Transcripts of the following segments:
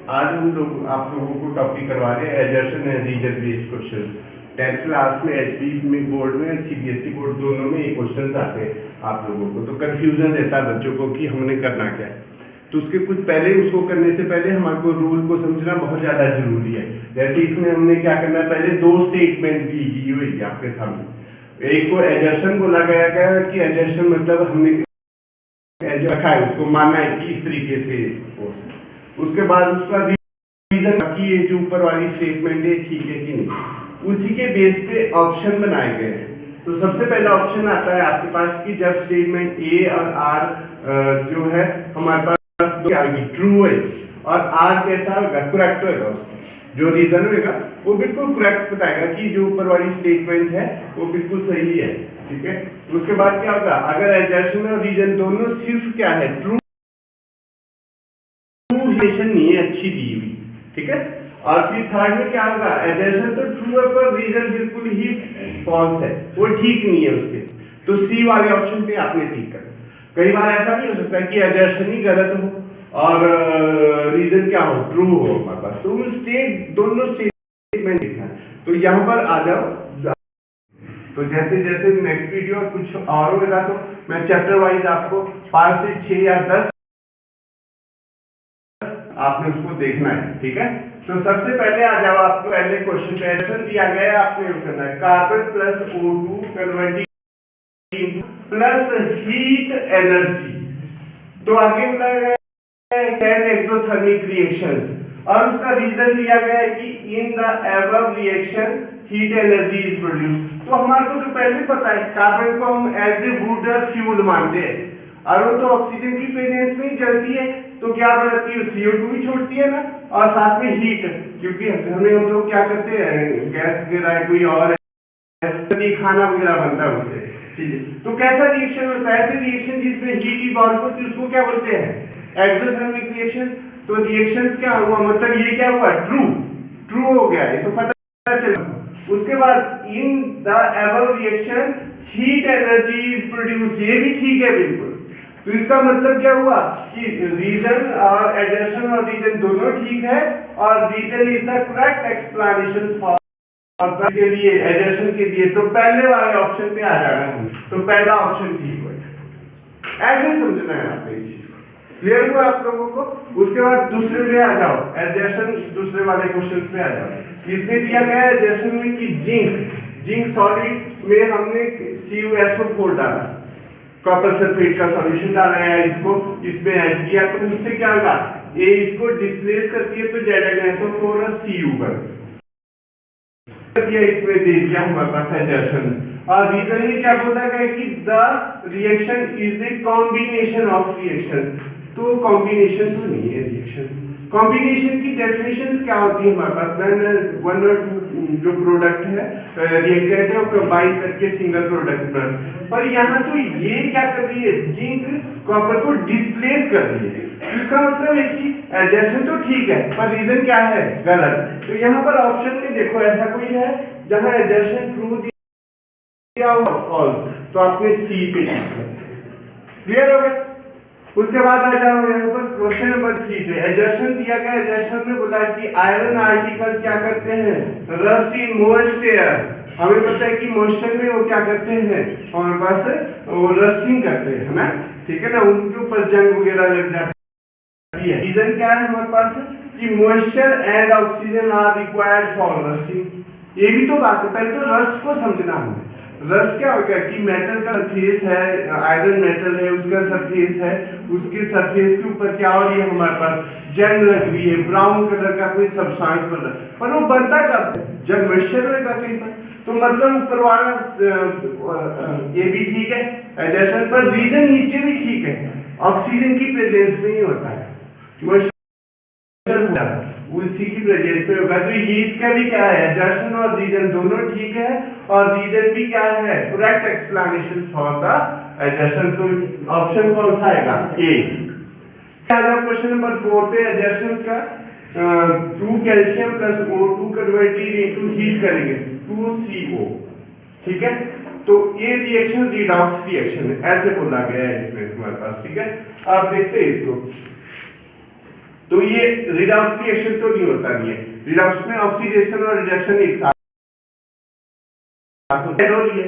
आज हम लोग आप लोगों को टॉपिक करवा रहे हैं assertion and reason based questions. 10th class में एचपी में बोर्ड में सीबीएसई बोर्ड दोनों में ये क्वेश्चंस आते हैं आप लोगों को, तो कंफ्यूजन रहता है बच्चों को कि हमने करना क्या है। तो उसके कुछ पहले उसको करने से पहले हमारे को रूल को समझना बहुत ज़्यादा जरूरी है। जैसे इसमें हमने क्या करना है, पहले दो स्टेटमेंट दी हुई है आपके सामने। एक को एजर्शन बोला गया कि एजर्शन मतलब हमने रखा है, उसको माना है कि इस तरीके से हो। उसके बाद उसका रीजन कि ये जो ऊपर वाली स्टेटमेंट है ठीक है कि नहीं, उसी के बेस पे ऑप्शन बनाए गए हैं। तो सबसे पहला ऑप्शन आता है आपके पास कि जब स्टेटमेंट ए और आर जो है हमारे पास ट्रू है और आर कैसा होगा, करेक्ट होगा, उसका जो रीजन होगा वो बिल्कुल करेक्ट बताएगा कि जो ऊपर वाली स्टेटमेंट है वो बिल्कुल सही है। ठीक है, उसके बाद क्या होगा, अगर एजर्शन और रीजन दोनों सिर्फ क्या है, ट्रू रिलेशन नहीं है, अच्छी दी हुई। ठीक है, और फिर थर्ड में क्या होगा, एजर्शन तो ट्रू है पर रीजन बिल्कुल ही फॉल्स है, वो ठीक नहीं है उसके, तो सी वाले ऑप्शन पे आपने टिक कर। कई बार ऐसा भी हो सकता है कि एजर्शन ही गलत हो और रीजन क्या हो, ट्रू हो हमारे पास, तो दोनों स्टेटमेंट लिखना है। तो यहाँ पर आ जाओ। तो जैसे जैसे नेक्स्ट वीडियो कुछ और होगा तो मैं चैप्टर वाइज आपको 5 से 6 या 10 आपने उसको देखना है। ठीक है, तो सबसे पहले आ जाओ, आपको पहले क्वेश्चन पे एडिशन दिया गया है, आपने करना है carbon plus O2 converting plus heat energy. तो आगे बताया गया है 10 एक्सोथर्मिक रिएक्शंस और उसका रीजन दिया गया है कि in the above reaction heat energy is produce. तो हमारे को तो पहले पता है कार्बन को हम एज ए वुड फ्यूल मानते हैं और वो तो ऑक्सीजन की प्रेजेंस में ही जलती है, तो क्या बनाती है, CO2 ही छोड़ती है ना, और साथ में हीट, क्योंकि घर में हम लोग क्या करते हैं, गैस वगैरह कोई और खाना वगैरह बनता है उससे। ठीक है, तो कैसा रिएक्शन होता है, ऐसे रिएक्शन जिसमें हीट इवॉल्व होती है उसको क्या बोलते हैं, एक्सोथर्मिक रिएक्शन। तो रिएक्शंस क्या हुआ, मतलब ये क्या हुआ, ट्रू हो गया, ये तो पता चला। उसके बाद in the above reaction heat energy is produce, ये भी ठीक है बिल्कुल। तो इसका मतलब क्या हुआ कि रीजन और एजर्शन और रीजन दोनों ठीक है और reason is the correct explanation for के लिए, एजर्शन के लिए। तो पहले वाले ऑप्शन पे आ जाना है, तो पहला ऑप्शन ठीक होगा। ऐसे समझना है आपने इस चीज को। क्लियर हुआ आप लोगों को। उसके बाद दूसरे में आ जाओ, एजर्शन दूसरे वाले क्वेश्चंस में आ जाओ। इसमें दिया गया है एजर्शन में कि जिंक सॉलिड में हमने CuSO4 डाला, कॉपर सल्फेट का सॉल्यूशन डाला है, इसको इसमें ऐड किया, तो उससे क्या होगा, ये इसको डिस्प्लेस करती है तो ZnSO4 और Cu कर दिया, इसमें दे दिया हमारे पास एजर्शन। और रीजन में क्या बोला गया कि the reaction is a combination of reactions. तो कॉम्बिनेशन तो नहीं है रिएक्शंस। कॉम्बिनेशन की डेफिनेशंस क्या होती है हमारे पास, वन और जो प्रोडक्ट है रिएक्टेंट है वो कंबाइन करके सिंगल प्रोडक्ट बना। पर यहाँ तो ये क्या कर रही है, जिंक कॉपर को डिस्प्लेस कर रही है। इसका मतलब है कि एजर्शन तो ठीक है पर रीजन क्या है, गलत। तो यहाँ पर ऑप्शन में देखो ऐसा कोई है जहाँ एजर्शन ट्रू दिया हुआ फॉल्स, तो आपने सी पे क्लियर हो गया। उसके बाद आ जाओ यहाँ पर क्वेश्चन नंबर 3 पे, एजर्शन दिया गया। एजर्शन में बोला कि आयरन आर्टिकल क्या करते हैं, रस्ट इन मॉइस्ट एयर। हमें पता है कि मॉइस्चर में वो क्या करते हैं, हमारे पास वो रस्टिंग करते हैं ना, ठीक है ना, उनके ऊपर जंग वगैरह लग जाती है। रीजन क्या है हमारे पास कि moisture and oxygen are required for rusting. ये भी तो बात है, पहले तो रस्ट को समझना हमें। रस्ट क्या हो गया कि मेटल का सरफेस है, आयरन मेटल है, उसका सरफेस है, उसके सरफेस के ऊपर क्या हो रही है, हमारे पास जंग लग रही है, ब्राउन कलर का कोई सब्सटेंस बन रहा है, पर वो बनता कब है, जब मॉइस्चर होगा कहीं पर। तो मतलब ऊपर वाला ये भी ठीक है एजर्शन, पर रीजन नीचे भी ठीक है, ऑक्सीजन की प्रेजेंस में ही होता है, मॉइस्चर उसी की प्रेजेंस में होगा। तो ये इसका भी क्या है, एजर्शन और रीजन दोनों ठीक है और रीजन भी क्या है, correct explanation for the assertion. तो ऑप्शन कौन सा आएगा, ए। क्वेश्चन नंबर 4 पे एजर्शन का 2 calcium plus O2 converted into heat करेंगे 2CO। ठीक है, तो ये रिएक्शन रिडॉक्स रिएक्शन है, ऐसे बोला गया है इसमें हमारे पास। ठीक है, आप देखते हैं इसको, तो ये रिडॉक्स रिएक्शन तो नहीं होता नहीं है, रिडॉक्स में ऑक्सीडेशन और रिडक्शन एक साथ हो रही है,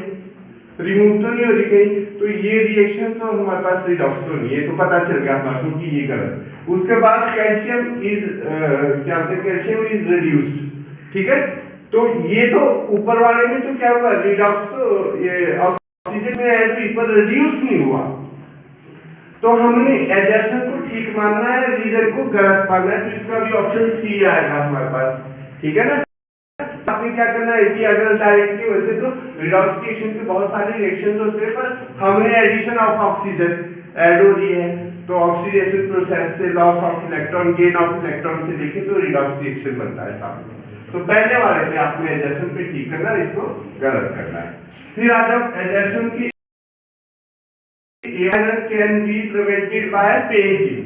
रिमूव तो नहीं हो रही कहीं, तो ये रिएक्शन तो हमारे पास रिडॉक्स तो नहीं है, तो पता चल गया हमारे को कि ये गलत। उसके बाद कैल्शियम इज क्या बोलते हैं, कैल्शियम इज रिड्यूस्ड, ठीक है। तो ये तो ऊपर वाले में तो क्या हुआ, रिडॉक्स तो ये ऑक्सीजन में ऐड हुई पर रिड्यूस नहीं हुआ, तो हमने एडजर्सन को ठीक मानना है, रीजन को गलत मानना है, तो इसका भी ऑप्शन सी आएगा हमारे पास, ठीक है ना। आपने क्या करना है कि अगर डायरेक्टली, वैसे तो रिडॉक्स रिएक्शन के बहुत सारे रिएक्शंस होते हैं, पर हमने एडिशन ऑफ ऑक्सीजन ऐड हो रही है, तो ऑक्सीडेशन प्रोसेस से loss of electron, gain of electron से देखें तो रिडॉक्स रिएक्शन बनता है सामने। तो पहले वाले से आपने एडजर्सन पे ठीक करना है, इसको गलत करना है। फिर आ जाओ एडजर्सन की, iron can be prevented by painting.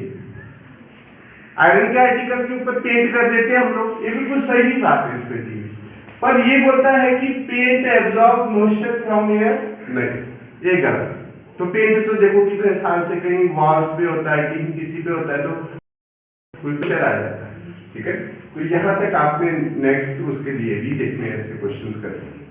Iron के आर्टिकल के ऊपर पेंट कर देते हैं हम लोग, ये बिल्कुल सही बात है इस पे दी, पर ये बोलता है कि paint absorb moisture from air, नहीं, ये गलत। तो पेंट तो देखो कितने साल से कहीं वॉल्स पे होता है, कहीं किसी पे होता है, तो मॉइस्चर आ जाता है, ठीक है। तो यहाँ तक आपने नेक्स्ट उसके लिए भी देखने ऐसे क्वेश्चंस करते हैं।